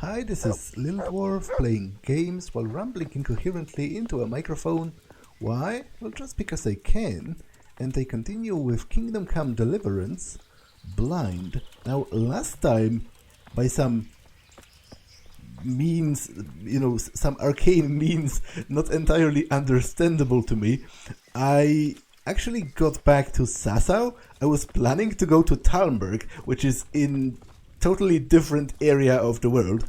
Hi, this is Lil Dwarf playing games while rambling incoherently into a microphone. Why? Well, just because I can. And I continue with Kingdom Come Deliverance, Blind. Now, last time, by some means, some arcane means not entirely understandable to me, I actually got back to Sasau. I was planning to go to Talmberg, which is in totally different area of the world.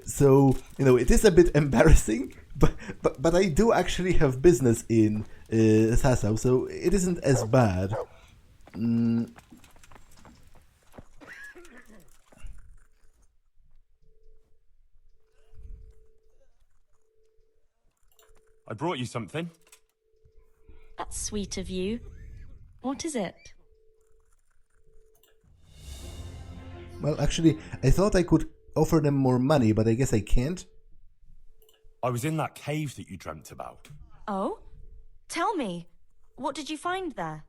So, it is a bit embarrassing, but I do actually have business in Sasau, so it isn't as bad. I brought you something. That's sweet of you. What is it? Well, actually, I thought I could offer them more money, but I guess I can't. I was in that cave that you dreamt about. Oh? Tell me, what did you find there?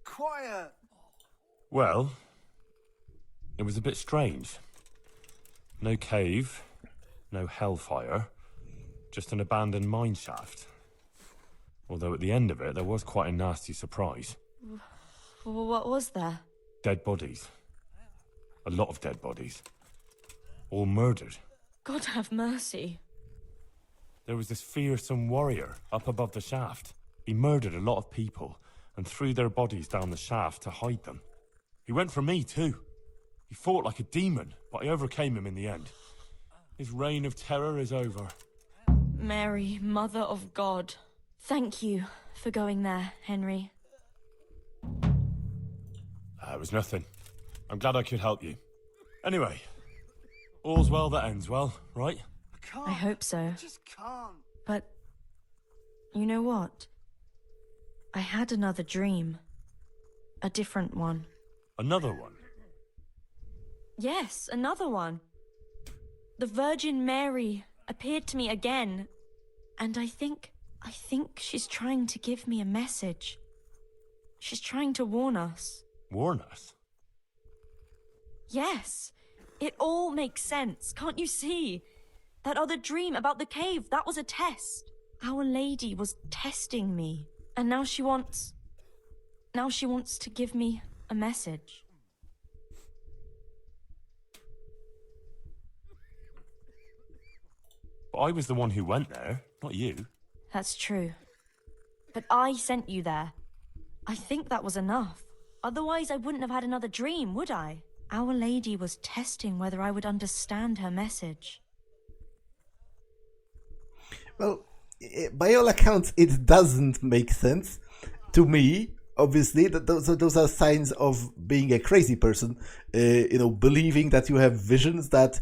Quiet! Well, it was a bit strange. No cave, no hellfire, just an abandoned mine shaft. Although at the end of it, there was quite a nasty surprise. What was there? Dead bodies. A lot of dead bodies. All murdered. God have mercy. There was this fearsome warrior up above the shaft. He murdered a lot of people and threw their bodies down the shaft to hide them. He went for me too. He fought like a demon, but I overcame him in the end. His reign of terror is over. Mary, Mother of God. Thank you for going there, Henry. It was nothing. I'm glad I could help you. Anyway, all's well that ends well, right? I hope so. I just can't. But, you know what? I had another dream. A different one. Another one? Yes, another one. The Virgin Mary appeared to me again. And I think she's trying to give me a message. She's trying to warn us. Warn us? Yes, it all makes sense, can't you see? That other dream about the cave, that was a test. Our Lady was testing me. And now she wants to give me a message. But I was the one who went there, not you. That's true. But I sent you there. I think that was enough. Otherwise, I wouldn't have had another dream, would I? Our Lady was testing whether I would understand her message. Well, by all accounts, it doesn't make sense to me. Obviously, those are signs of being a crazy person, believing that you have visions that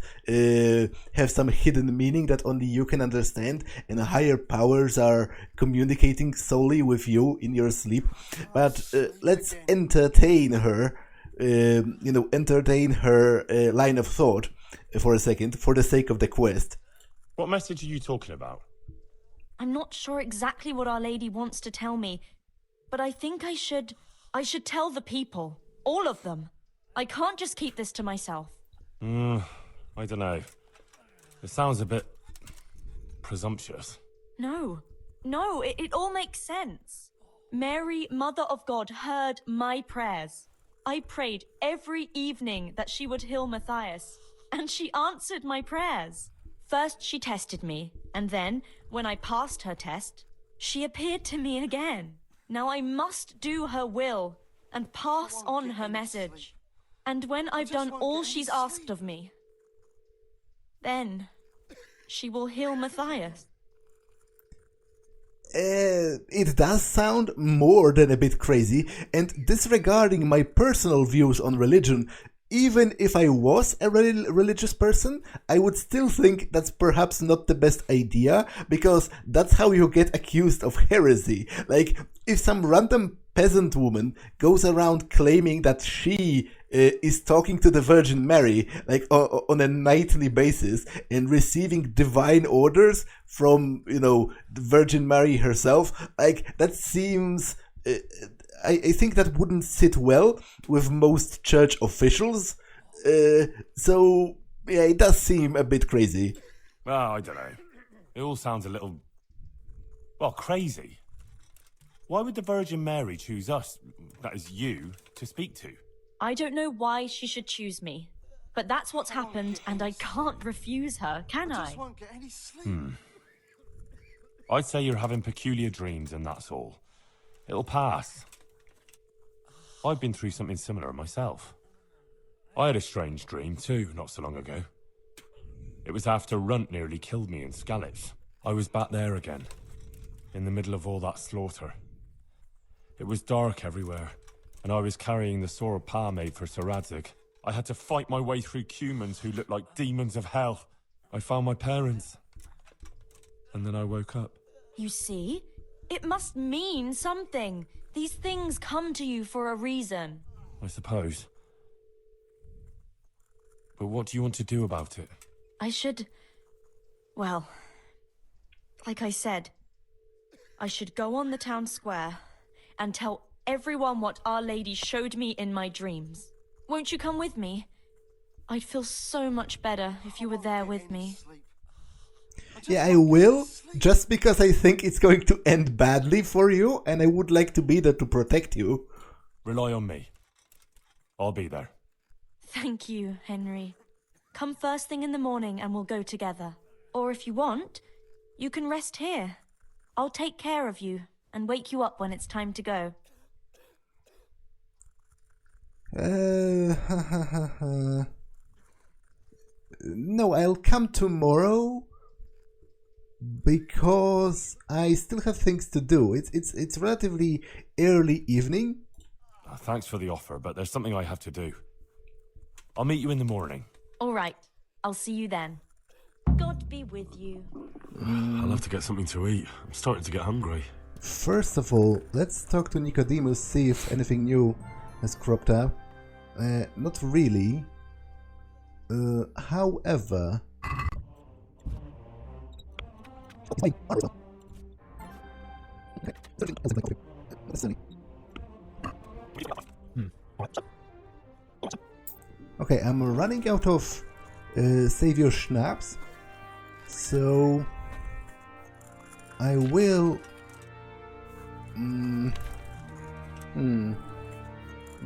have some hidden meaning that only you can understand, and higher powers are communicating solely with you in your sleep. But let's entertain her, entertain her line of thought for a second, for the sake of the quest. What message are you talking about? I'm not sure exactly what Our Lady wants to tell me, but I think I should tell the people. All of them. I can't just keep this to myself. I don't know. It sounds a bit presumptuous. No, it all makes sense. Mary, Mother of God, heard my prayers. I prayed every evening that she would heal Matthias, and she answered my prayers. First she tested me, and then, when I passed her test, she appeared to me again. Now I must do her will and pass on her message. And when I've done all she's asked of me, then she will heal Matthias. It does sound more than a bit crazy, and disregarding my personal views on religion, even if I was a religious person, I would still think that's perhaps not the best idea, because that's how you get accused of heresy. Like, if some random peasant woman goes around claiming that she is talking to the Virgin Mary, like, on a nightly basis, and receiving divine orders from, the Virgin Mary herself, like, that seems... I think that wouldn't sit well with most church officials. So, yeah, it does seem a bit crazy. Well, I don't know. It all sounds a little... well, crazy. Why would the Virgin Mary choose us, that is you, to speak to? I don't know why she should choose me, but that's what's happened, and I can't refuse her, can I? Just won't get any sleep. I'd say you're having peculiar dreams and that's all. It'll pass. I've been through something similar myself. I had a strange dream too, not so long ago. It was after Runt nearly killed me in Skalitz. I was back there again, in the middle of all that slaughter. It was dark everywhere, and I was carrying the sword Pa made for Sir Radzig. I had to fight my way through humans who looked like demons of hell. I found my parents. And then I woke up. You see? It must mean something. These things come to you for a reason. I suppose. But what do you want to do about it? I should... well, like I said, I should go on the town square and tell everyone what Our Lady showed me in my dreams. Won't you come with me? I'd feel so much better if you were there with me. Yeah, I will, just because I think it's going to end badly for you, and I would like to be there to protect you. Rely on me. I'll be there. Thank you, Henry. Come first thing in the morning and we'll go together. Or if you want, you can rest here. I'll take care of you and wake you up when it's time to go. No, I'll come tomorrow because I still have things to do. It's relatively early evening. Thanks for the offer, but there's something I have to do. I'll meet you in the morning. All right. I'll see you then. God be with you. I'll have to get something to eat. I'm starting to get hungry. First of all, let's talk to Nicodemus, see if anything new has cropped up. Not really. However... Okay, I'm running out of Savior Schnapps, so I will...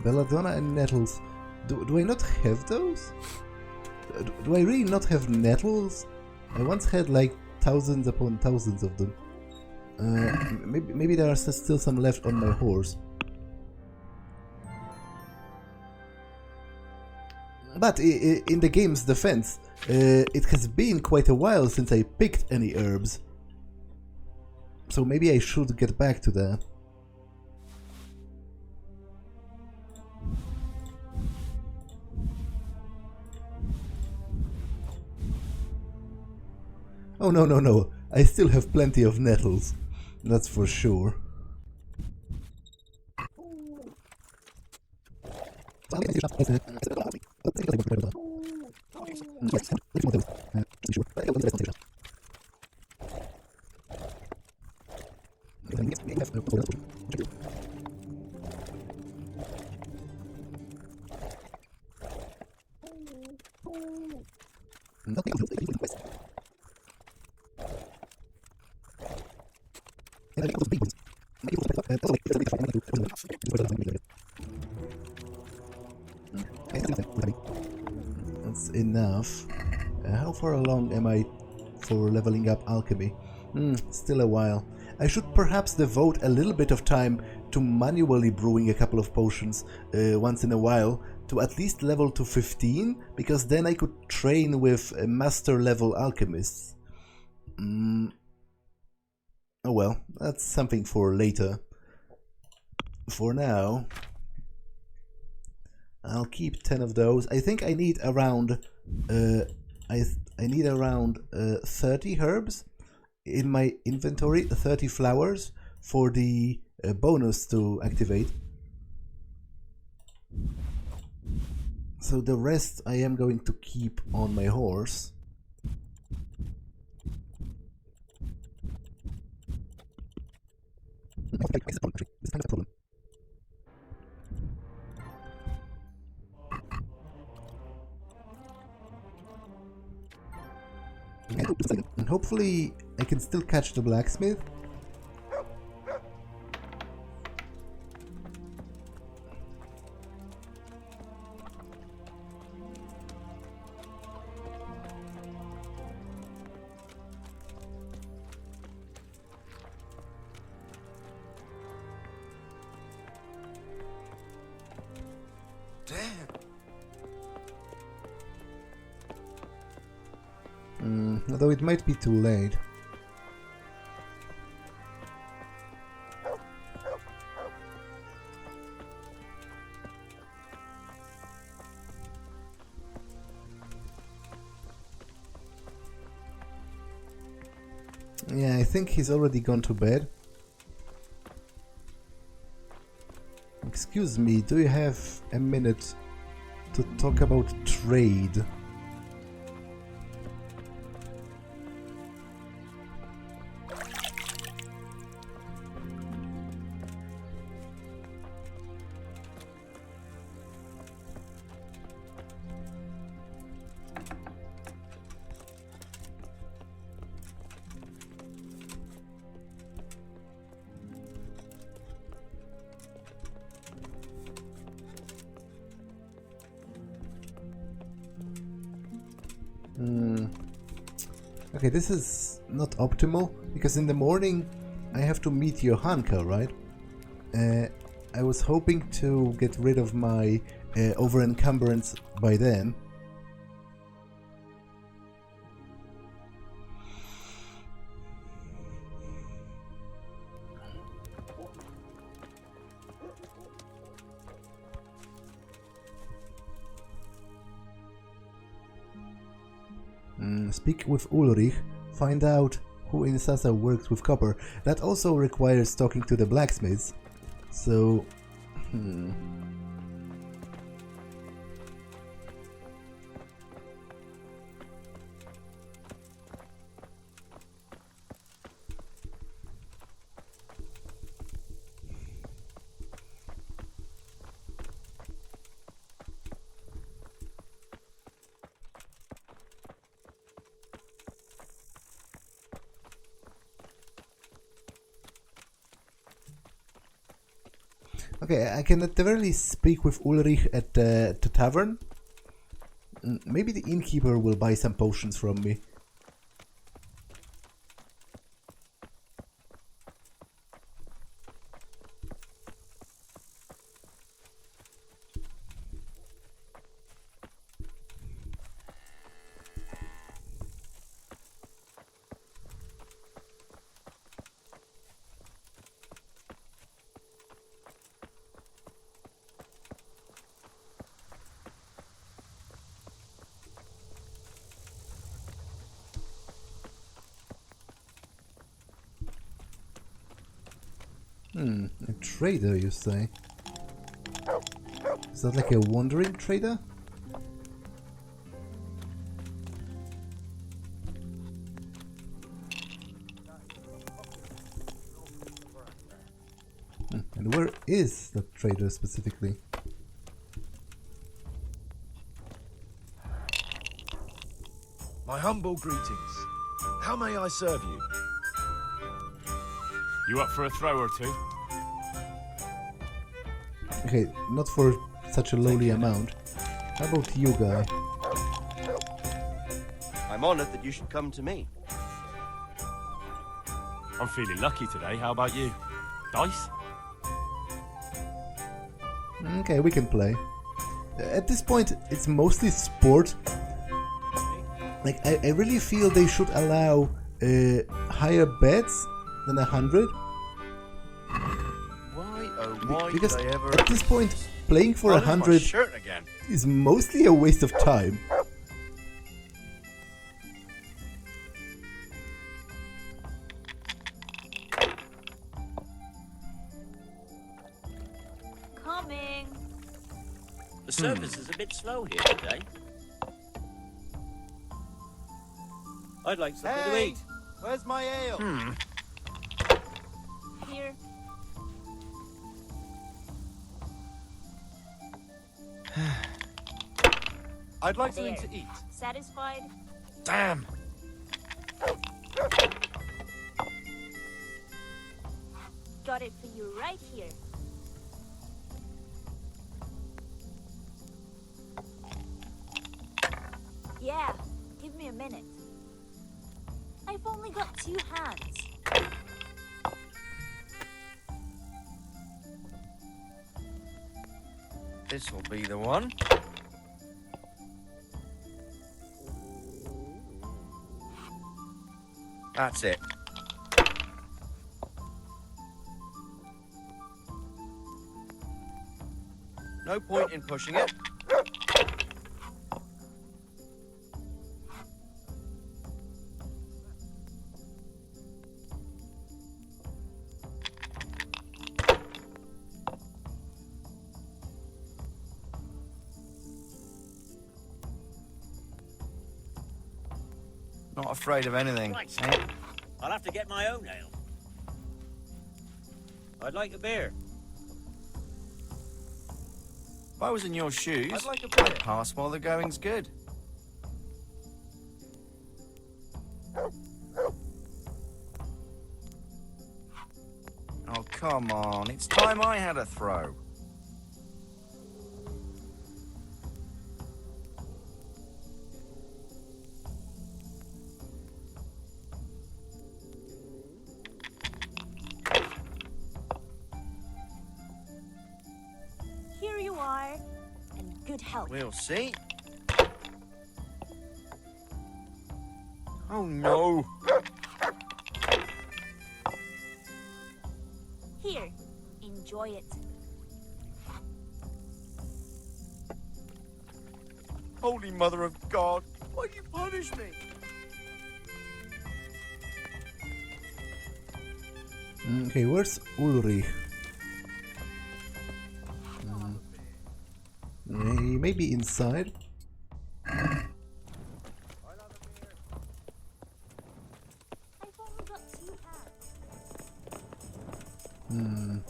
Belladonna and nettles. Do I not have those? Do I really not have nettles? I once had like thousands upon thousands of them. Maybe there are still some left on my horse. But in the game's defense, it has been quite a while since I picked any herbs. So maybe I should get back to that. Oh no, I still have plenty of nettles, that's for sure. That's enough. How far along am I for leveling up alchemy? Still a while. I should perhaps devote a little bit of time to manually brewing a couple of potions once in a while to at least level to 15, because then I could train with master level alchemists. Oh well, that's something for later. For now, I'll keep 10 of those. I think I need around I need around 30 herbs in my inventory, 30 flowers for the bonus to activate. So the rest I am going to keep on my horse. And hopefully I can still catch the blacksmith. Although it might be too late. Yeah, I think he's already gone to bed. Excuse me, do you have a minute to talk about trade? Okay, this is not optimal, because in the morning I have to meet Johanka, right? I was hoping to get rid of my over-encumbrance by then. Speak with Ulrich, find out who in Sasau works with copper. That also requires talking to the blacksmiths. So... Okay, I can at the very least speak with Ulrich at the tavern. Maybe the innkeeper will buy some potions from me. A trader, you say? Is that like a wandering trader? And where is that trader specifically? My humble greetings. How may I serve you? You up for a throw or two? Okay, not for such a lowly amount. How about you, guy? I'm honored that you should come to me. I'm feeling lucky today, how about you? Dice? Okay, we can play. At this point, it's mostly sport. Like, I really feel they should allow higher bets than 100. Why Because did I ever... at this point, playing for 100 is mostly a waste of time. Coming. The service is a bit slow here today. I'd like something to eat. Where's my ale? Here. I'd like something to eat. Satisfied? Damn! Got it for you right here. Yeah, give me a minute. I've only got 2 hands. This will be the one. That's it. No point in pushing it. Not afraid of anything. Right. I'll have to get my own ale. I'd like a beer. If I was in your shoes, I'd like a beer. I'd pass while the going's good. Oh, come on. It's time I had a throw. Here you are, and good health. We'll see. Oh, no. Here, enjoy it. Holy Mother of God, why you punish me? Okay, where's Ulrich? He may be inside. I've only got 2 hands.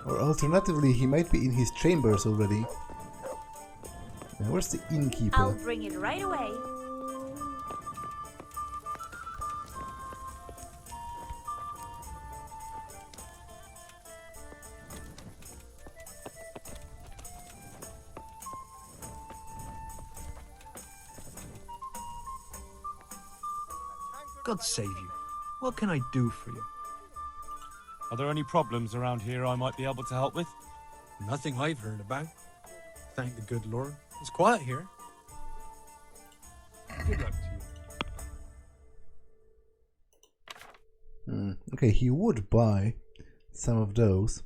Or alternatively, he might be in his chambers already. Where's the innkeeper? I'll bring it right away. God save you. What can I do for you? Are there any problems around here I might be able to help with? Nothing I've heard about. Thank the good Lord. It's quiet here. Good luck to you. Okay, he would buy some of those.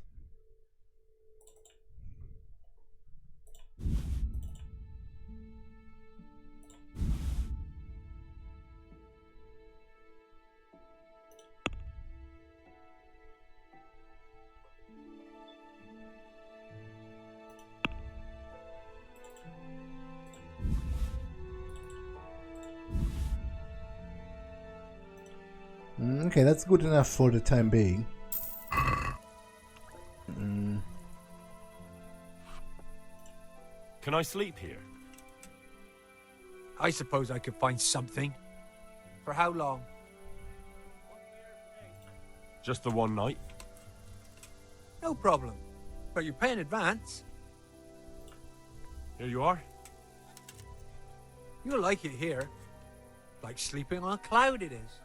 Okay, that's good enough for the time being. Can I sleep here? I suppose I could find something. For how long? Just the one night? No problem. But you pay in advance. Here you are. You'll like it here. Like sleeping on a cloud it is.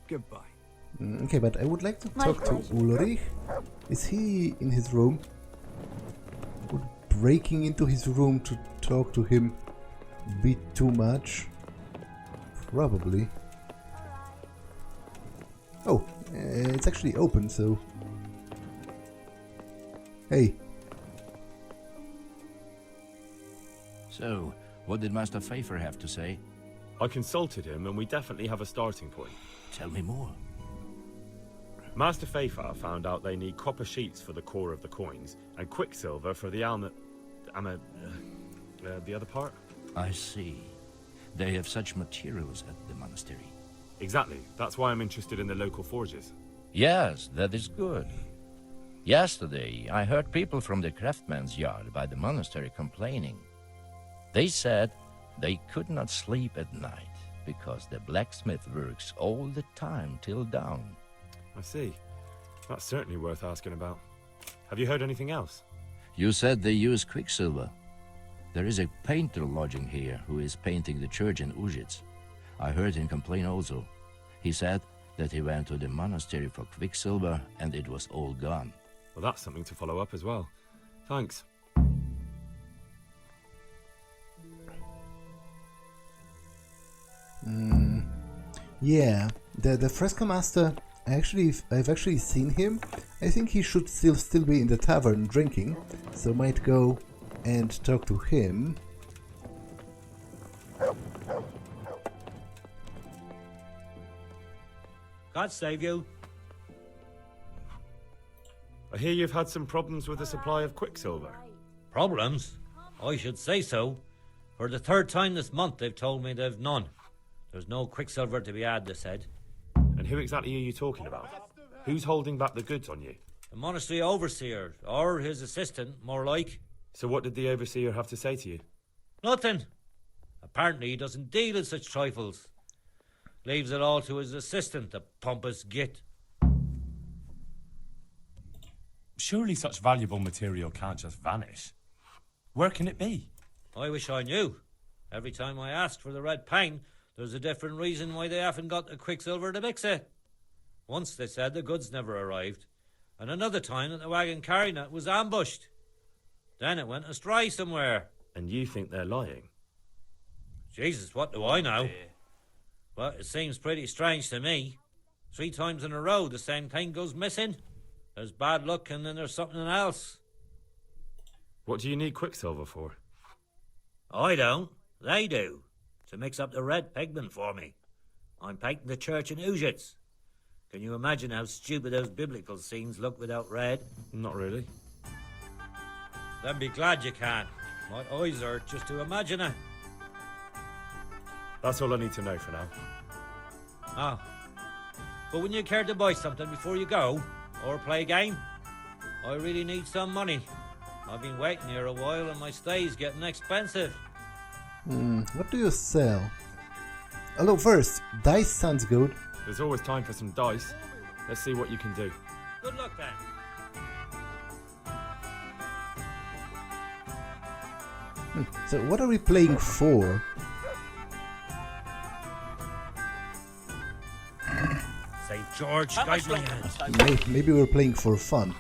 Goodbye. Okay, but I would like to talk to Ulrich. Is he in his room? Would breaking into his room to talk to him be too much? Probably. Oh, it's actually open, so... Hey. So, what did Master Pfeiffer have to say? I consulted him and we definitely have a starting point. Tell me more. Master Pfeiffer found out they need copper sheets for the core of the coins and quicksilver for the the other part. I see. They have such materials at the monastery. Exactly. That's why I'm interested in the local forges. Yes, that is good. Yesterday, I heard people from the craftsman's yard by the monastery complaining. They said they could not sleep at night because the blacksmith works all the time till dawn. I see. That's certainly worth asking about. Have you heard anything else? You said they use quicksilver. There is a painter lodging here who is painting the church in Ujits. I heard him complain also. He said that he went to the monastery for quicksilver and it was all gone. Well, that's something to follow up as well. Thanks. Yeah, the fresco master, I've actually seen him. I think he should still be in the tavern drinking, so might go and talk to him. God save you. I hear you've had some problems with the supply of quicksilver. Problems? I should say so. For the third time this month they've told me they've none. There's no quicksilver to be had, they said. And who exactly are you talking about? Who's holding back the goods on you? The monastery overseer, or his assistant, more like. So what did the overseer have to say to you? Nothing. Apparently he doesn't deal in such trifles. Leaves it all to his assistant, the pompous git. Surely such valuable material can't just vanish. Where can it be? I wish I knew. Every time I ask for the red paint, there's a different reason why they haven't got the quicksilver to mix it. Once they said the goods never arrived, and another time that the wagon carrying it was ambushed. Then it went astray somewhere. And you think they're lying? Jesus, what do I know? But it seems pretty strange to me. 3 times in a row the same thing goes missing. There's bad luck and then there's something else. What do you need quicksilver for? I don't. They do. To mix up the red pigment for me. I'm painting the church in Ujits. Can you imagine how stupid those biblical scenes look without red? Not really. Then be glad you can. My eyes hurt just to imagine it. That's all I need to know for now. Ah. But wouldn't you care to buy something before you go? Or play a game? I really need some money. I've been waiting here a while and my stay's getting expensive. What do you sell? Although first, dice sounds good. There's always time for some dice. Let's see what you can do. Good luck then. So what are we playing for? St. George, guide my hand. Maybe we're playing for fun.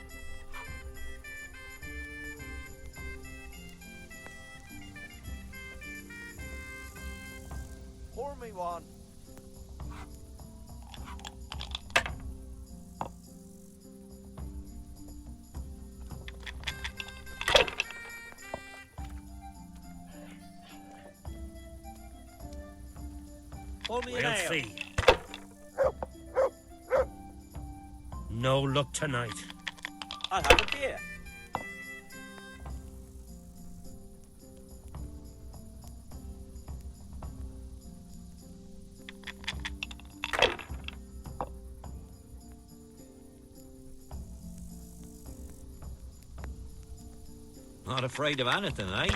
Pour me one. Pour me an We'll ale. see. No luck tonight. I'll have a beer. Not afraid of anything, eh?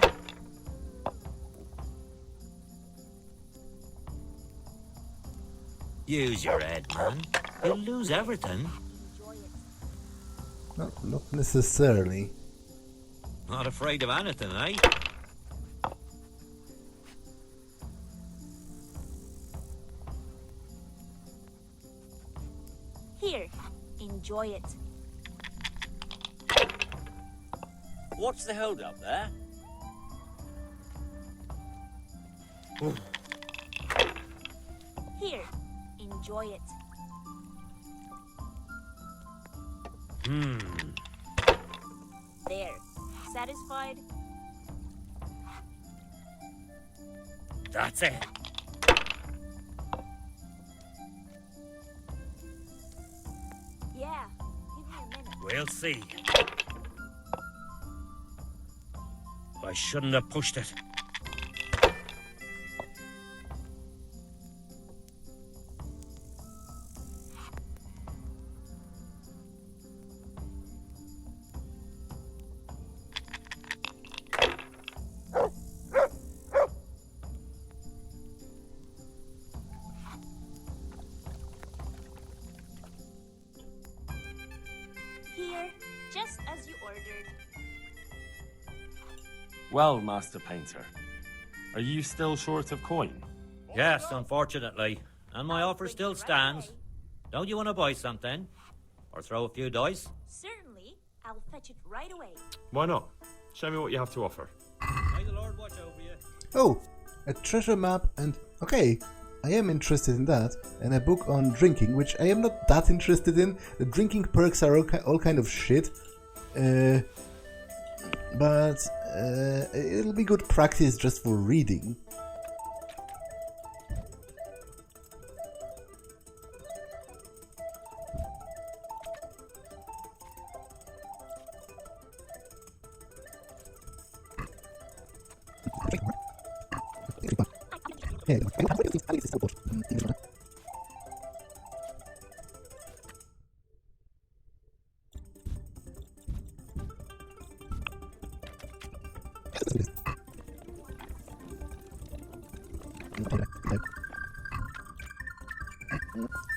Use your head, man. You'll lose everything. No, not necessarily. Not afraid of anything, eh? Here, enjoy it. What's the hold up there? Here, enjoy it. There. Satisfied? That's it. Yeah. Give me a minute. We'll see. I shouldn't have pushed it. wagging. Well, Master Painter, are you still short of coin? Yes, unfortunately. And my offer still stands. Don't you want to buy something? Or throw a few dice? Certainly. I'll fetch it right away. Why not? Show me what you have to offer. May the Lord watch over you. Oh, a treasure map and... Okay, I am interested in that. And a book on drinking, which I am not that interested in. The drinking perks are all kind of shit. But it'll be good practice just for reading.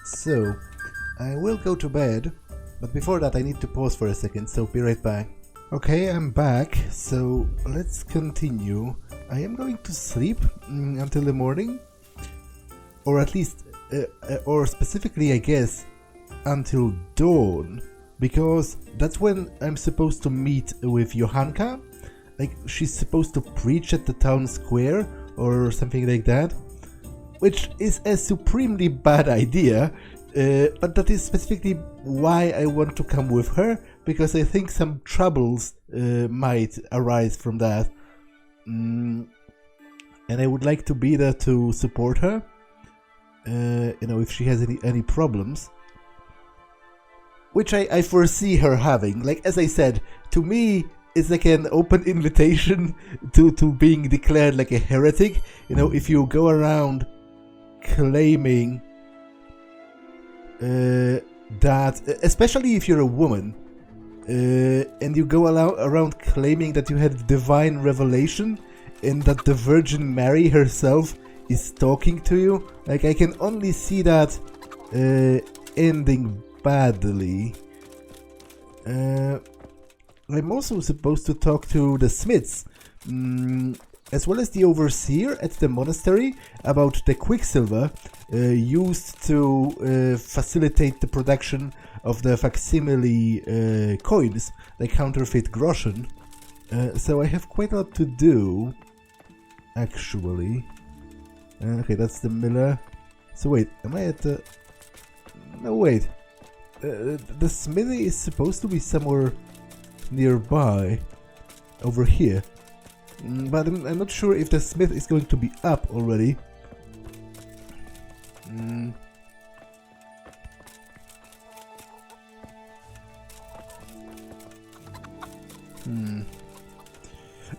So, I will go to bed, but before that I need to pause for a second, so be right back. Okay, I'm back, so let's continue. I am going to sleep until the morning, or at least, or specifically I guess, until dawn, because that's when I'm supposed to meet with Johanka. Like, she's supposed to preach at the town square, or something like that. Which is a supremely bad idea, but that is specifically why I want to come with her, because I think some troubles might arise from that. And I would like to be there to support her, if she has any problems. Which I foresee her having. Like, as I said, to me, it's like an open invitation to being declared like a heretic. If you go around claiming that, especially if you're a woman, and you go around claiming that you had divine revelation and that the Virgin Mary herself is talking to you, like, I can only see that ending badly. I'm also supposed to talk to the smiths, as well as the overseer at the monastery, about the quicksilver used to facilitate the production of the facsimile coins, the counterfeit groschen. So I have quite a lot to do, actually. Okay, that's the miller. So wait, am I at the... No, wait. The smithy is supposed to be somewhere nearby, over here. But I'm not sure if the smith is going to be up already.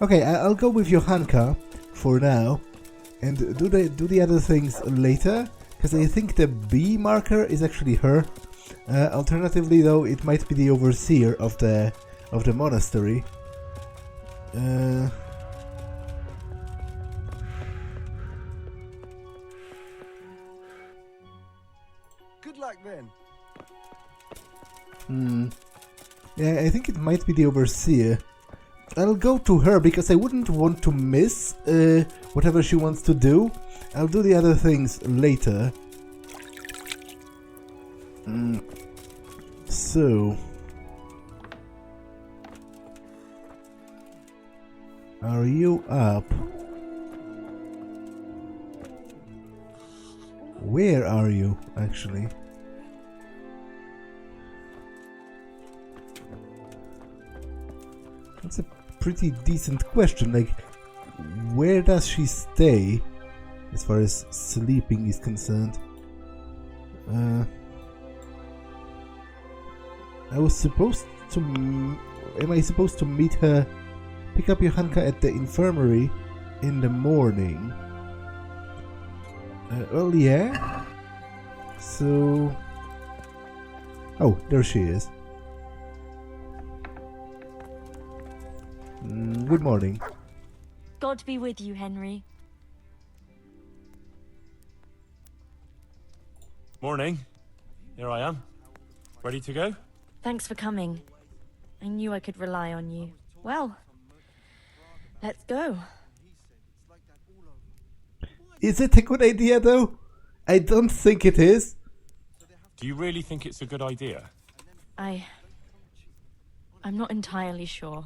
Okay, I'll go with Johanka for now, and do the other things later, because I think the B marker is actually her. Alternatively, though, it might be the overseer of the monastery. Good luck then. Yeah, I think it might be the overseer. I'll go to her because I wouldn't want to miss whatever she wants to do. I'll do the other things later. So... Are you up? Where are you, actually? That's a pretty decent question. Like, where does she stay as far as sleeping is concerned? I was supposed to... Am I supposed to meet her... Pick up Johanka at the infirmary in the morning? Well, yeah. So... Oh, there she is. Good morning. God be with you, Henry. Morning. Here I am. Ready to go? Thanks for coming. I knew I could rely on you. Well, let's go. Is it a good idea, though? I don't think it is. Do you really think it's a good idea? I'm not entirely sure.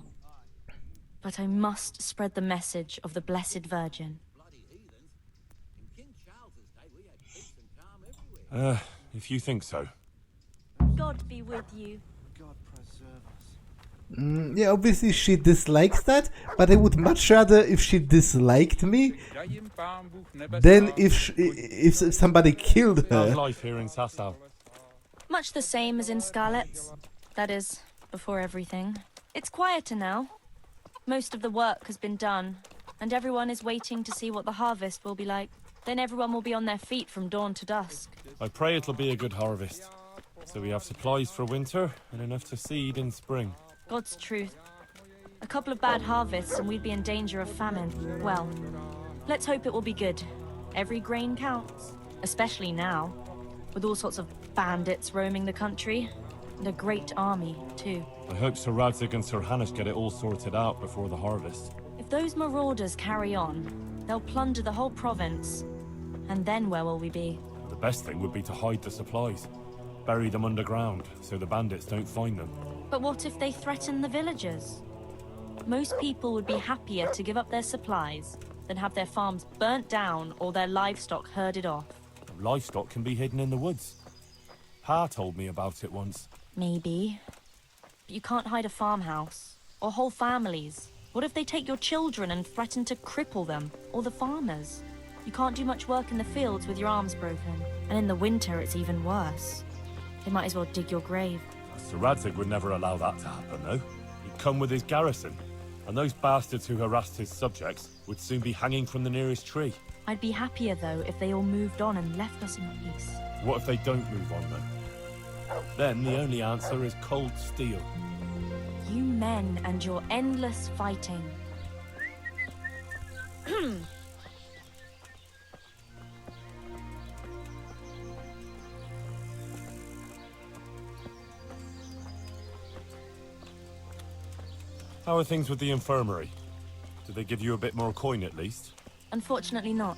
But I must spread the message of the Blessed Virgin. If you think so. God be with you. God preserve us. Yeah, obviously she dislikes that, but I would much rather if she disliked me than if somebody killed How's her. life here in Sasau? Much the same as in Scarlet's. That is, before everything. It's quieter now. Most of the work has been done, and everyone is waiting to see what the harvest will be like. Then everyone will be on their feet from dawn to dusk. I pray it'll be a good harvest. So we have supplies for winter and enough to seed in spring. God's truth. A couple of bad harvests and we'd be in danger of famine. Well, let's hope it will be good. Every grain counts, especially now, with all sorts of bandits roaming the country, and a great army, too. I hope Sir Radzig and Sir Hanush get it all sorted out before the harvest. If those marauders carry on, they'll plunder the whole province. And then where will we be? The best thing would be to hide the supplies. Bury them underground, so the bandits don't find them. But what if they threaten the villagers? Most people would be happier to give up their supplies than have their farms burnt down or their livestock herded off. Livestock can be hidden in the woods. Pa told me about it once. Maybe. But you can't hide a farmhouse. Or whole families. What if they take your children and threaten to cripple them? Or the farmers? You can't do much work in the fields with your arms broken. And in the winter, it's even worse. They might as well dig your grave. Sir Radzig would never allow that to happen, though. He'd come with his garrison, and those bastards who harassed his subjects would soon be hanging from the nearest tree. I'd be happier, though, if they all moved on and left us in peace. What if they don't move on, then? Then the only answer is cold steel. You men and your endless fighting. How are things with the infirmary? Did they give you a bit more coin at least? Unfortunately not.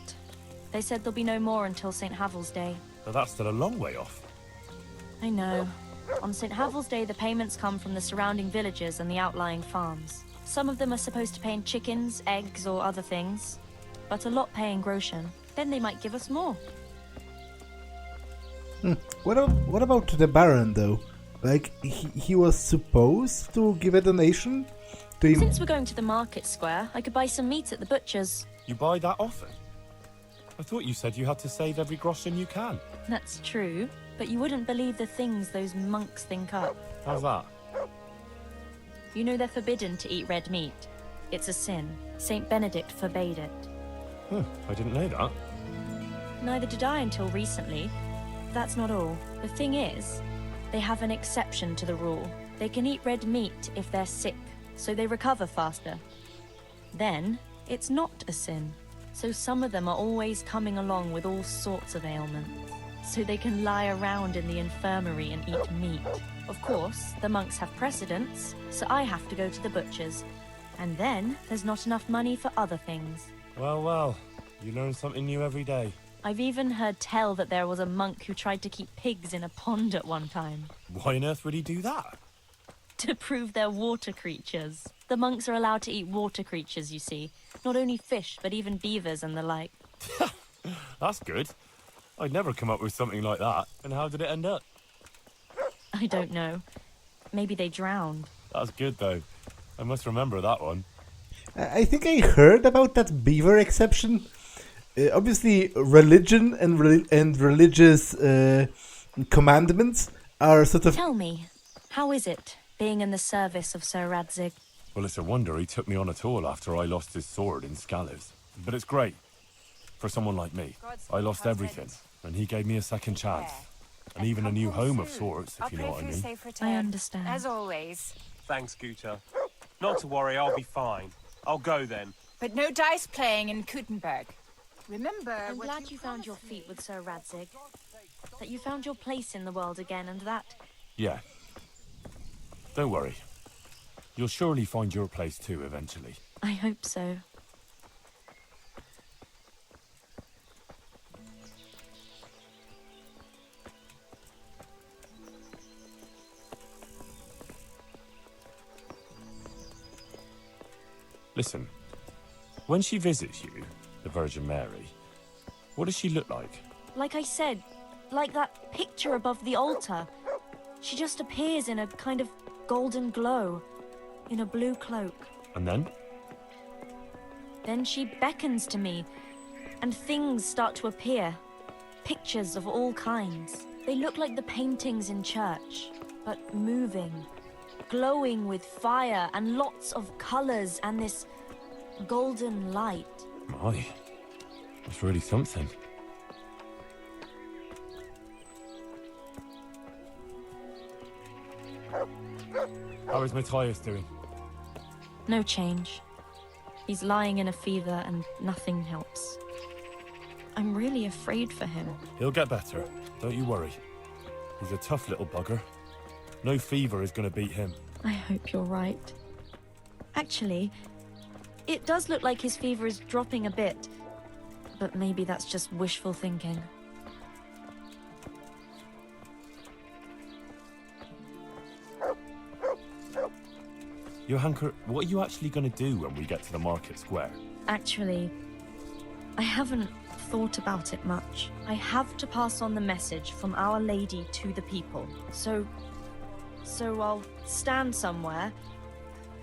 They said there'll be no more until St. Havel's Day. But that's still a long way off. I know. On St. Havel's Day, the payments come from the surrounding villages and the outlying farms. Some of them are supposed to pay in chickens, eggs, or other things. But a lot pay in groschen. Then they might give us more. What about the Baron, though? Like, he was supposed to give a donation? Since we're going to the market square, I could buy some meat at the butcher's. You buy that often? I thought you said you had to save every groschen you can. That's true, but you wouldn't believe the things those monks think up. How's that? You know they're forbidden to eat red meat. It's a sin. Saint Benedict forbade it. I didn't know that. Neither did I until recently. That's not all. The thing is, they have an exception to the rule. They can eat red meat if they're sick, so they recover faster. Then, it's not a sin. So some of them are always coming along with all sorts of ailments. So they can lie around in the infirmary and eat meat. Of course, the monks have precedence, so I have to go to the butcher's. And then, there's not enough money for other things. Well, you learn something new every day. I've even heard tell that there was a monk who tried to keep pigs in a pond at one time. Why on earth would he do that? To prove they're water creatures. The monks are allowed to eat water creatures, you see. Not only fish, but even beavers and the like. That's good. I'd never come up with something like that. And how did it end up? I don't know. Maybe they drowned. That's good, though. I must remember that one. I think I heard about that beaver exception. Obviously, religion and religious commandments are sort of... Tell me, how is it, being in the service of Sir Radzig? Well, it's a wonder he took me on at all after I lost his sword in Scallives. But it's great. For someone like me. I lost everything, and he gave me a second chance. And even a new home of sorts, if you know what I mean. I understand. As always. Thanks, Guta. Not to worry, I'll be fine. I'll go then. But no dice playing in Kuttenberg. Remember, I'm glad you found your feet with Sir Radzig. That you found your place in the world again, and that... Yeah. Don't worry. You'll surely find your place too, eventually. I hope so. Listen, when she visits you, the Virgin Mary, what does she look like? Like I said, like that picture above the altar. She just appears in a kind of golden glow, in a blue cloak. And then? Then she beckons to me, and things start to appear. Pictures of all kinds. They look like the paintings in church, but moving. Glowing with fire and lots of colors and this golden light. My, that's really something. How is Matthias doing? No change. He's lying in a fever and nothing helps. I'm really afraid for him. He'll get better, don't you worry. He's a tough little bugger. No fever is going to beat him. I hope you're right. Actually, it does look like his fever is dropping a bit, but maybe that's just wishful thinking. Johanka, what are you actually going to do when we get to the market square? Actually, I haven't thought about it much. I have to pass on the message from Our Lady to the people. So I'll stand somewhere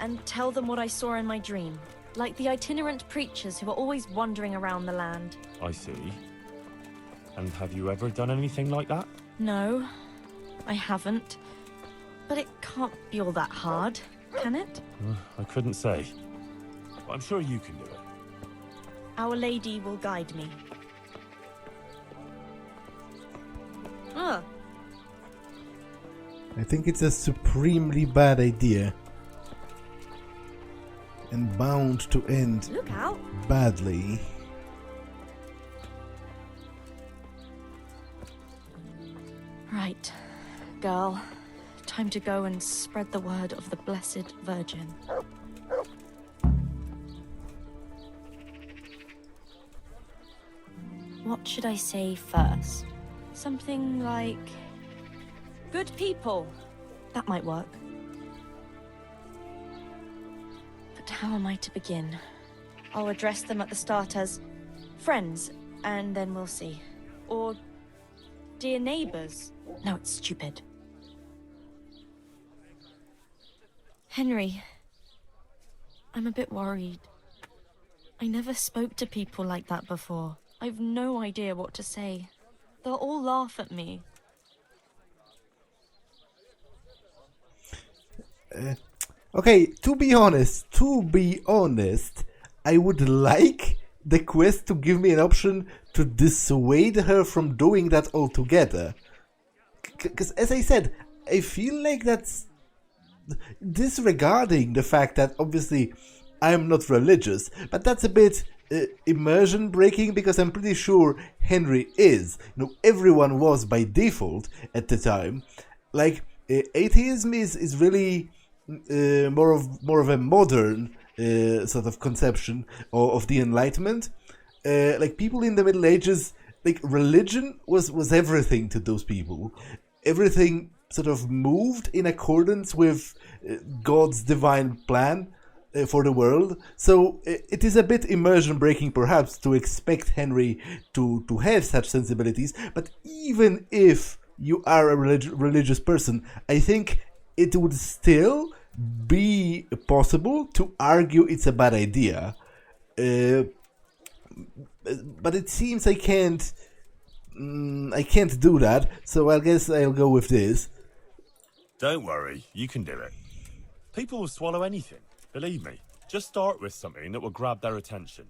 and tell them what I saw in my dream. Like the itinerant preachers who are always wandering around the land. I see. And have you ever done anything like that? No, I haven't. But it can't be all that hard, can it? I couldn't say. But I'm sure you can do it. Our Lady will guide me. Ugh. I think it's a supremely bad idea. And bound to end Look out. badly. Right, girl. Time to go and spread the word of the Blessed Virgin. What should I say first? Something like... good people. That might work. But how am I to begin? I'll address them at the start as friends, and then we'll see. Or dear neighbors. No, it's stupid. Henry, I'm a bit worried. I never spoke to people like that before. I've no idea what to say. They'll all laugh at me. Okay, to be honest, I would like the quest to give me an option to dissuade her from doing that altogether. Because, as I said, I feel like that's disregarding the fact that obviously I'm not religious, but that's a bit immersion breaking because I'm pretty sure Henry is. You know, everyone was by default at the time. Like, atheism is really more of a modern sort of conception of the Enlightenment. Like, people in the Middle Ages, like, religion was everything to those people. Everything sort of moved in accordance with God's divine plan for the world. So it is a bit immersion breaking perhaps to expect Henry to have such sensibilities, but even if you are a religious person, I think it would still be possible to argue it's a bad idea. But it seems I can't do that, so I guess I'll go with this. Don't worry, you can do it. People will swallow anything, believe me. Just start with something that will grab their attention.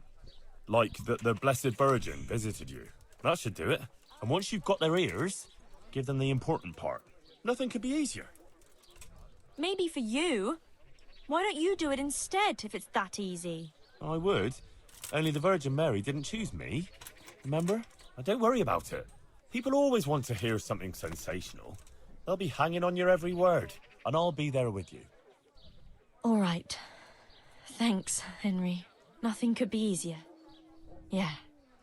Like that the Blessed Virgin visited you. That should do it. And once you've got their ears, give them the important part. Nothing could be easier. Maybe for you. Why don't you do it instead if it's that easy? I would. Only the Virgin Mary didn't choose me. Remember? Now don't worry about it. People always want to hear something sensational. They'll be hanging on your every word, and I'll be there with you. All right. Thanks, Henry. Nothing could be easier. Yeah.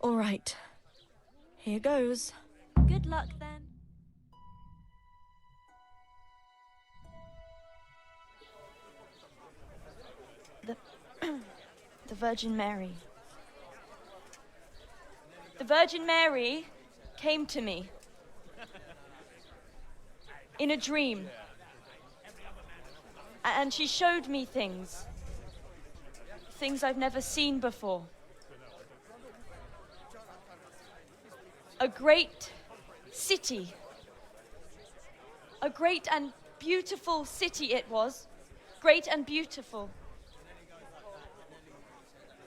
All right. Here goes. Good luck then. The Virgin Mary. The Virgin Mary came to me in a dream. And she showed me things. Things I've never seen before. A great city. A great and beautiful city it was. Great and beautiful.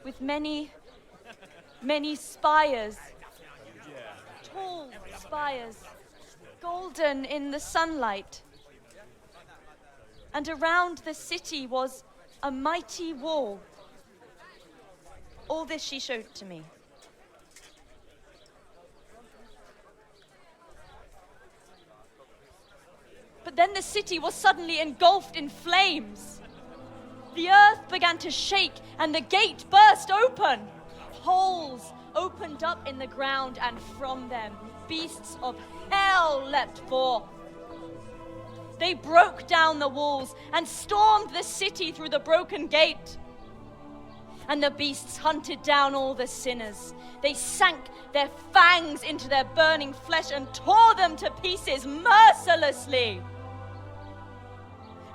With many, many spires. Tall spires. Golden in the sunlight. And around the city was a mighty wall. All this she showed to me. But then the city was suddenly engulfed in flames. The earth began to shake and the gate burst open. Holes opened up in the ground and from them beasts of hell leapt forth. They broke down the walls and stormed the city through the broken gate. And the beasts hunted down all the sinners. They sank their fangs into their burning flesh and tore them to pieces mercilessly.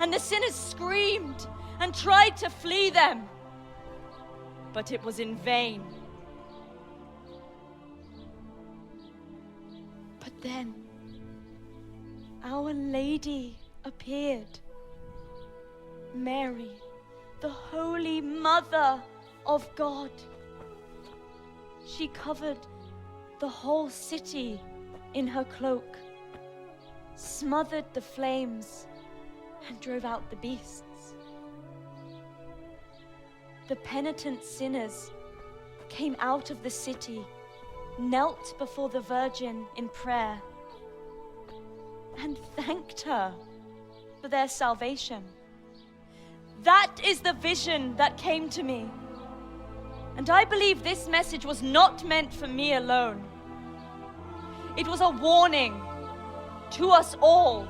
And the sinners screamed and tried to flee them. But it was in vain. But then Our Lady appeared. Mary, the Holy Mother of God. She covered the whole city in her cloak, smothered the flames, and drove out the beasts. The penitent sinners came out of the city, knelt before the Virgin in prayer, and thanked her for their salvation. That is the vision that came to me. And I believe this message was not meant for me alone. It was a warning to us all.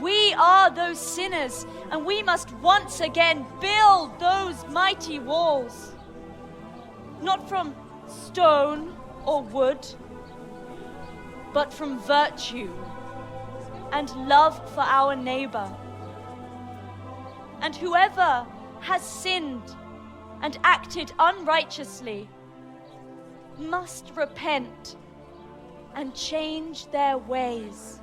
We are those sinners, and we must once again build those mighty walls. Not from stone or wood, but from virtue and love for our neighbor. And whoever has sinned and acted unrighteously must repent and change their ways.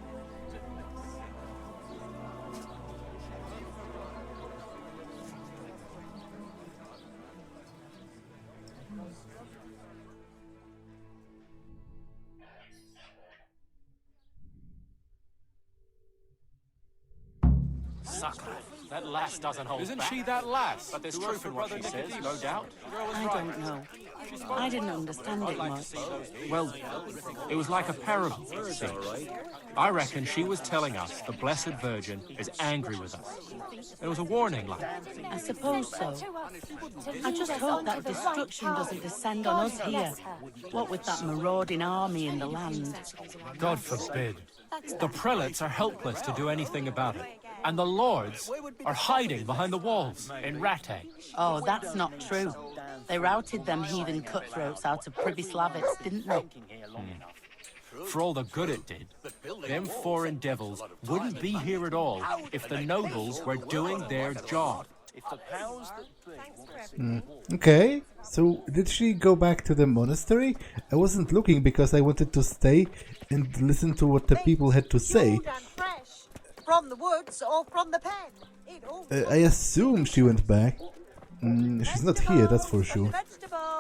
That lass doesn't hold Isn't back. she that lass? But there's Who truth asked in what she for says, Nicodemus? no doubt. I don't know. I didn't understand it much. Well, it was like a parable. See? I reckon she was telling us the Blessed Virgin is angry with us. It was a warning, like. I suppose so. I just hope that destruction doesn't descend on us here. What with that marauding army in the land. God forbid. The prelates are helpless to do anything about it. And the lords are hiding behind the walls in Rattay. Oh, that's not true. They routed them heathen cutthroats out of Privy Slavets, didn't they? For all the good it did, them foreign devils wouldn't be here at all if the nobles were doing their job. Okay, so did she go back to the monastery? I wasn't looking because I wanted to stay and listen to what the people had to say. From the woods or from the pen. I assume she went back. She's not here, that's for sure.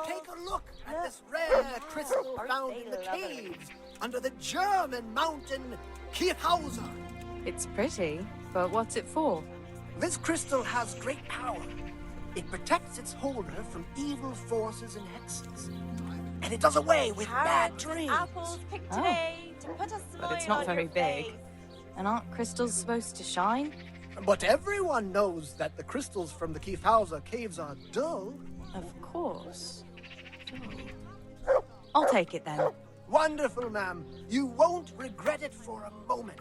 Take a look at this rare crystal found in the caves under the German mountain Kirchhauser. It's pretty, but what's it for? This crystal has great power. It protects its holder from evil forces and hexes. And it does away with bad dreams. Oh. But it's not very big. And aren't crystals supposed to shine? But everyone knows that the crystals from the Kifauza caves are dull. Of course. I'll take it then. Wonderful, ma'am. You won't regret it for a moment.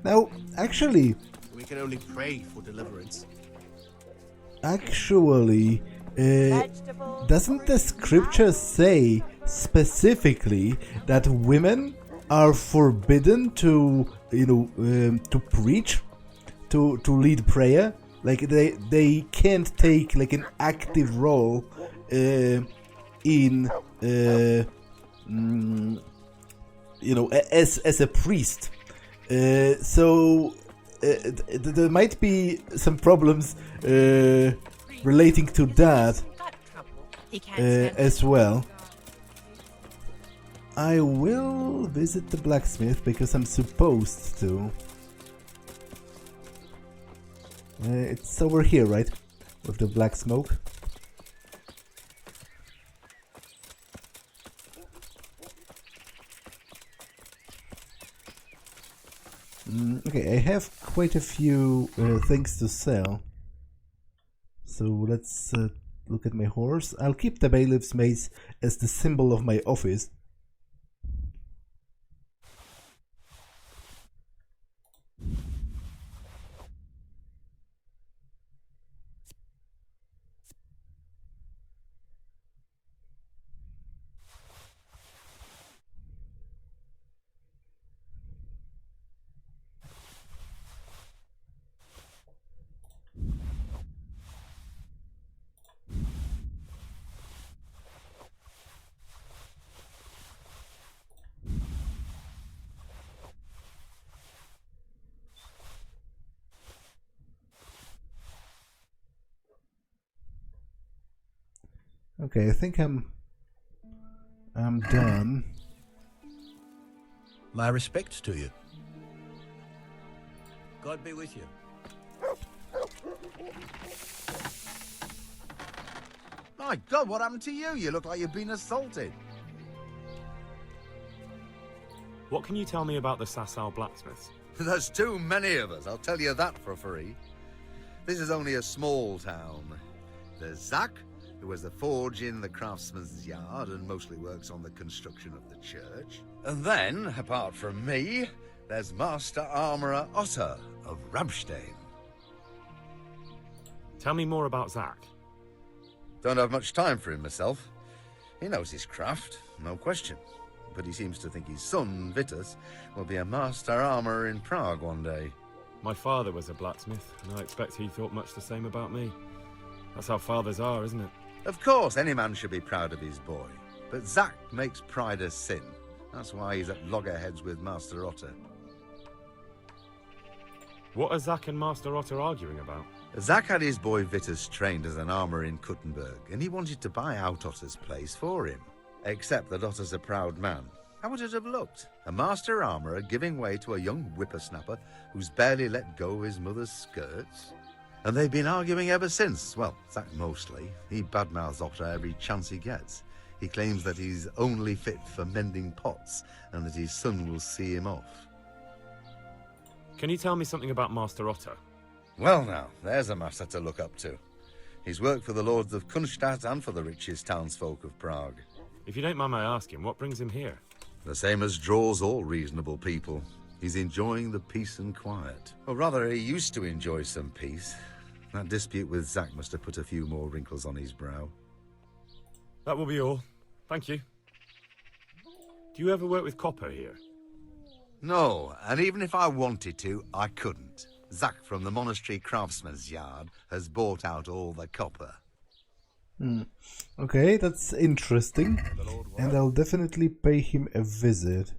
Now, actually... We can only pray for deliverance. Actually, doesn't the scripture say specifically that women are forbidden to, to preach, to lead prayer? Like they can't take like an active role in as a priest. So there might be some problems relating to that as well. I will visit the blacksmith because I'm supposed to. It's over here, right? With the black smoke. Okay, I have quite a few things to sell. So let's look at my horse. I'll keep the bailiff's mace as the symbol of my office. Okay, I think I'm done. My respects to you. God be with you. My God, what happened to you? You look like you've been assaulted. What can you tell me about the Sasau blacksmiths? There's too many of us, I'll tell you that for free. This is only a small town. There's Zach, who has a forge in the craftsman's yard and mostly works on the construction of the church. And then, apart from me, there's Master Armourer Otto of Ramstein. Tell me more about Zach. Don't have much time for him myself. He knows his craft, no question. But he seems to think his son, Vitus, will be a master armourer in Prague one day. My father was a blacksmith, and I expect he thought much the same about me. That's how fathers are, isn't it? Of course, any man should be proud of his boy. But Zach makes pride a sin. That's why he's at loggerheads with Master Otto. What are Zach and Master Otto arguing about? Zach had his boy Vitus trained as an armourer in Kuttenberg, and he wanted to buy out Otto's place for him. Except that Otto's a proud man. How would it have looked? A master armourer giving way to a young whippersnapper who's barely let go of his mother's skirts? And they've been arguing ever since. Well, Zach mostly. He badmouths Otto every chance he gets. He claims that he's only fit for mending pots and that his son will see him off. Can you tell me something about Master Otto? Well now, there's a master to look up to. He's worked for the lords of Kunstadt and for the richest townsfolk of Prague. If you don't mind my asking, what brings him here? The same as draws all reasonable people. He's enjoying the peace and quiet. Or rather, he used to enjoy some peace. That dispute with Zach must have put a few more wrinkles on his brow. That will be all. Thank you. Do you ever work with copper here? No, and even if I wanted to, I couldn't. Zach from the monastery craftsman's yard has bought out all the copper. Okay, that's interesting. And I'll definitely pay him a visit.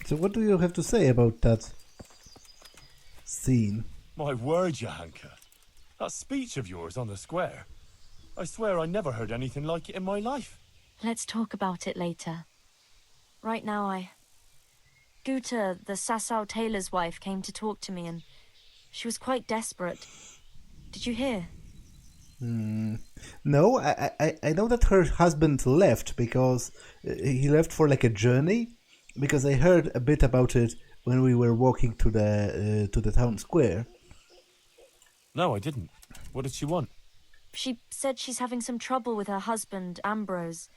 So what do you have to say about that scene? My word, Johanka. That speech of yours on the square. I swear I never heard anything like it in my life. Let's talk about it later. Right now, Guta, the Sasau tailor's wife, came to talk to me, and she was quite desperate. Did you hear? No, I know that her husband left because he left for like a journey. Because I heard a bit about it when we were walking to the town square. No, I didn't. What did she want? She said she's having some trouble with her husband, Ambrose.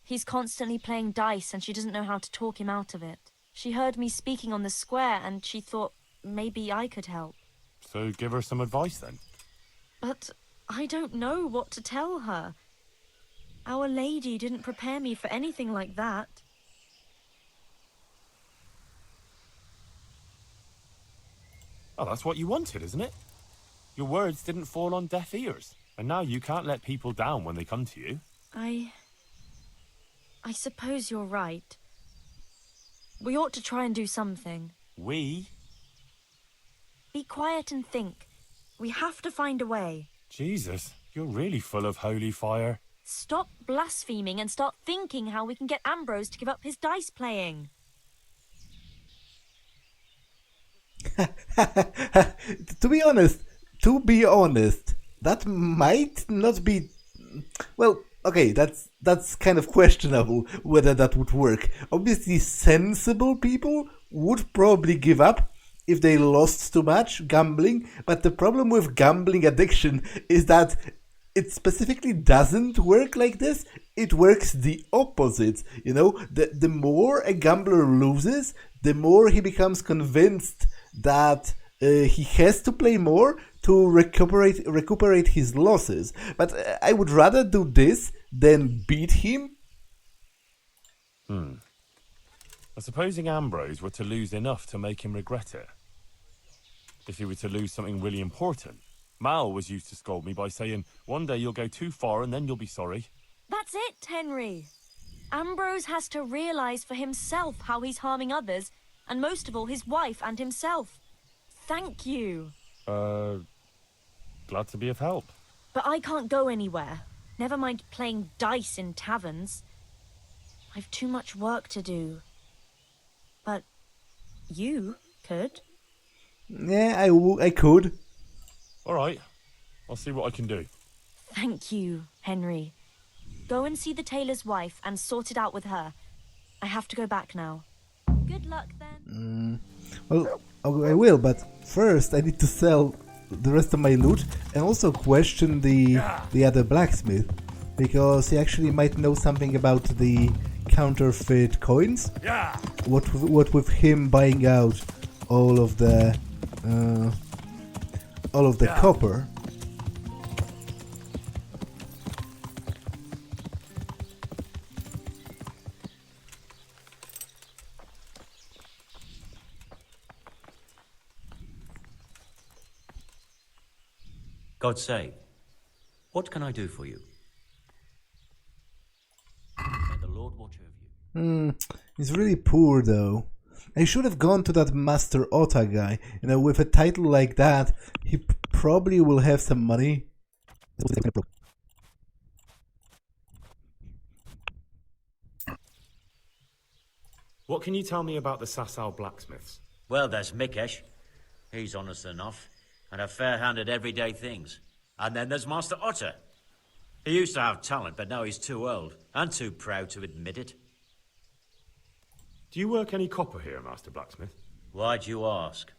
He's constantly playing dice and she doesn't know how to talk him out of it. She heard me speaking on the square and she thought maybe I could help. So give her some advice then. But I don't know what to tell her. Our Lady didn't prepare me for anything like that. Oh, that's what you wanted, isn't it? Your words didn't fall on deaf ears. And now you can't let people down when they come to you. I suppose you're right. We ought to try and do something. We? Be quiet and think. We have to find a way. Jesus, you're really full of holy fire. Stop blaspheming and start thinking how we can get Ambrose to give up his dice playing. To be honest, that might not be... Well, okay, that's kind of questionable whether that would work. Obviously, sensible people would probably give up if they lost too much gambling, but the problem with gambling addiction is that it specifically doesn't work like this. It works the opposite. You know, the more a gambler loses, the more he becomes convinced that he has to play more to recuperate his losses. But I would rather do this than beat him. Supposing Ambrose were to lose enough to make him regret it. If he were to lose something really important. Mal was used to scold me by saying, one day you'll go too far and then you'll be sorry. That's it, Henry. Ambrose has to realise for himself how he's harming others, and most of all his wife and himself. Thank you. Glad to be of help. But I can't go anywhere. Never mind playing dice in taverns. I've too much work to do. But you could. Yeah, I could. All right. I'll see what I can do. Thank you, Henry. Go and see the tailor's wife and sort it out with her. I have to go back now. Good luck then. Well, I will, but first I need to sell the rest of my loot and also question the other blacksmith, because he actually might know something about the counterfeit coins. What with him buying out all of the copper. God save. What can I do for you? May the Lord watch over you. He's really poor though. I should have gone to that Master Otta guy. You know, with a title like that, he probably will have some money. What can you tell me about the Sasau blacksmiths? Well, there's Mikesh. He's honest enough, and a fair-handed everyday things. And then there's Master Otter. He used to have talent, but now he's too old, and too proud to admit it. Do you work any copper here, Master Blacksmith? Why'd you ask?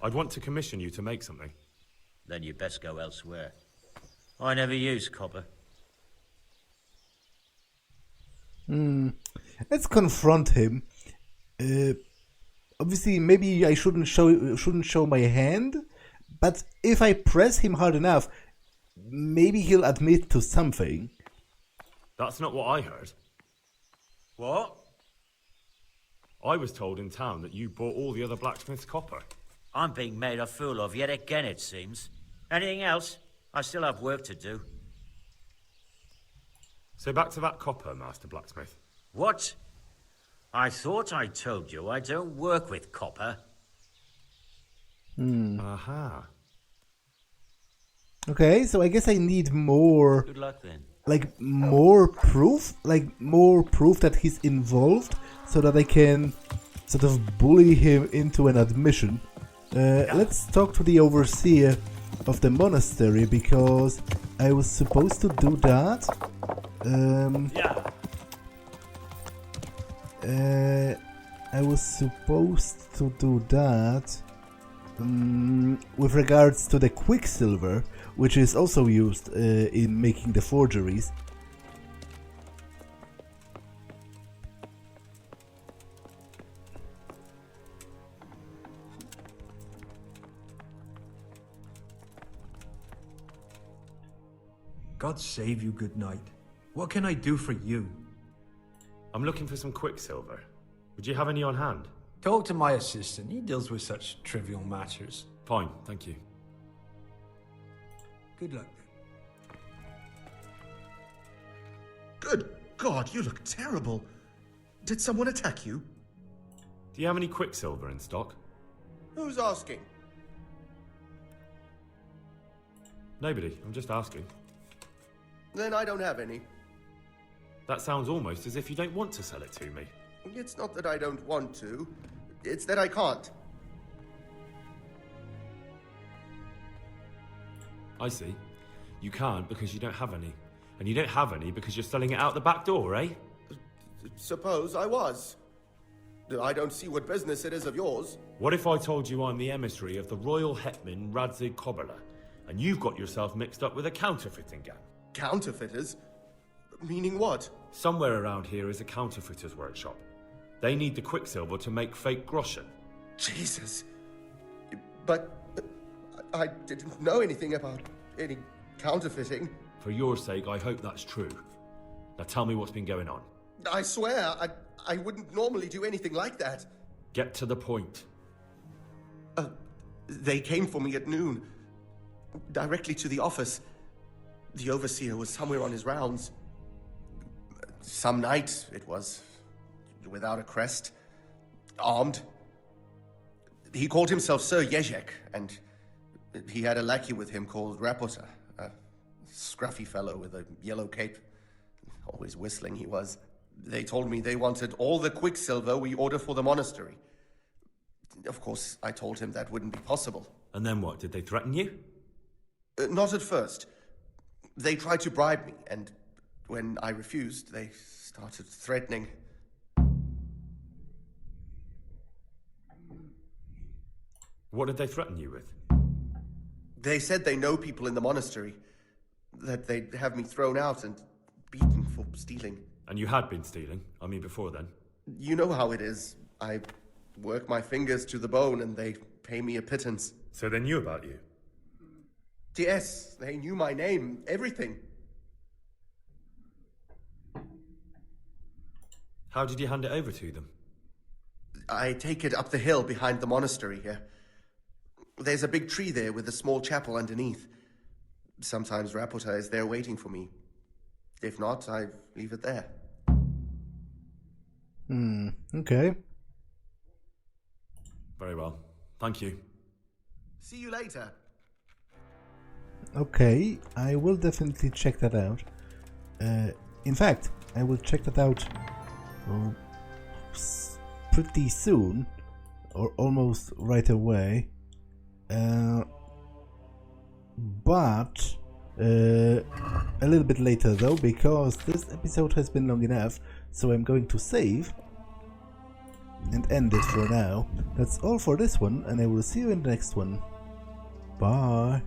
I'd want to commission you to make something. Then you'd best go elsewhere. I never use copper. Let's confront him. Obviously, maybe I shouldn't show my hand, but if I press him hard enough, maybe he'll admit to something. That's not what I heard. What? I was told in town that you bought all the other blacksmiths' copper. I'm being made a fool of yet again, it seems. Anything else? I still have work to do. So back to that copper, Master Blacksmith. What? I thought I told you I don't work with copper. Aha. Okay, so I guess I need more... Good luck then. Like, more proof? Like, more proof that he's involved, so that I can sort of bully him into an admission. Let's talk to the overseer of the monastery, because I was supposed to do that. I was supposed to do that with regards to the quicksilver, which is also used in making the forgeries. God save you, good knight. What can I do for you? I'm looking for some quicksilver. Would you have any on hand? Talk to my assistant. He deals with such trivial matters. Fine, thank you. Good luck. Good God, you look terrible. Did someone attack you? Do you have any quicksilver in stock? Who's asking? Nobody, I'm just asking. Then I don't have any. That sounds almost as if you don't want to sell it to me. It's not that I don't want to. It's that I can't. I see. You can't because you don't have any. And you don't have any because you're selling it out the back door, eh? Suppose I was. I don't see what business it is of yours. What if I told you I'm the emissary of the royal hetman Radzig Kobyla, and you've got yourself mixed up with a counterfeiting gang? Counterfeiters? Meaning what? Somewhere around here is a counterfeiter's workshop. They need the quicksilver to make fake groschen. Jesus. But I didn't know anything about any counterfeiting. For your sake, I hope that's true. Now tell me what's been going on. I swear, I wouldn't normally do anything like that. Get to the point. They came for me at noon. Directly to the office. The overseer was somewhere on his rounds. Some night, it was. Without a crest. Armed. He called himself Sir Jezek, and he had a lackey with him called Rapota. A scruffy fellow with a yellow cape. Always whistling he was. They told me they wanted all the quicksilver we order for the monastery. Of course, I told him that wouldn't be possible. And then what? Did they threaten you? Not at first. They tried to bribe me, and when I refused, they started threatening. What did they threaten you with? They said they know people in the monastery. That they'd have me thrown out and beaten for stealing. And you had been stealing? I mean, before then? You know how it is. I work my fingers to the bone and they pay me a pittance. So they knew about you? Yes, they knew my name, everything. How did you hand it over to them? I take it up the hill behind the monastery here. There's a big tree there with a small chapel underneath. Sometimes Rapota is there waiting for me. If not, I leave it there. Okay. Very well. Thank you. See you later. Okay, I will definitely check that out. In fact, I will check that out pretty soon, or almost right away. But a little bit later though, because this episode has been long enough, so I'm going to save and end it for now. That's all for this one, and I will see you in the next one. Bye.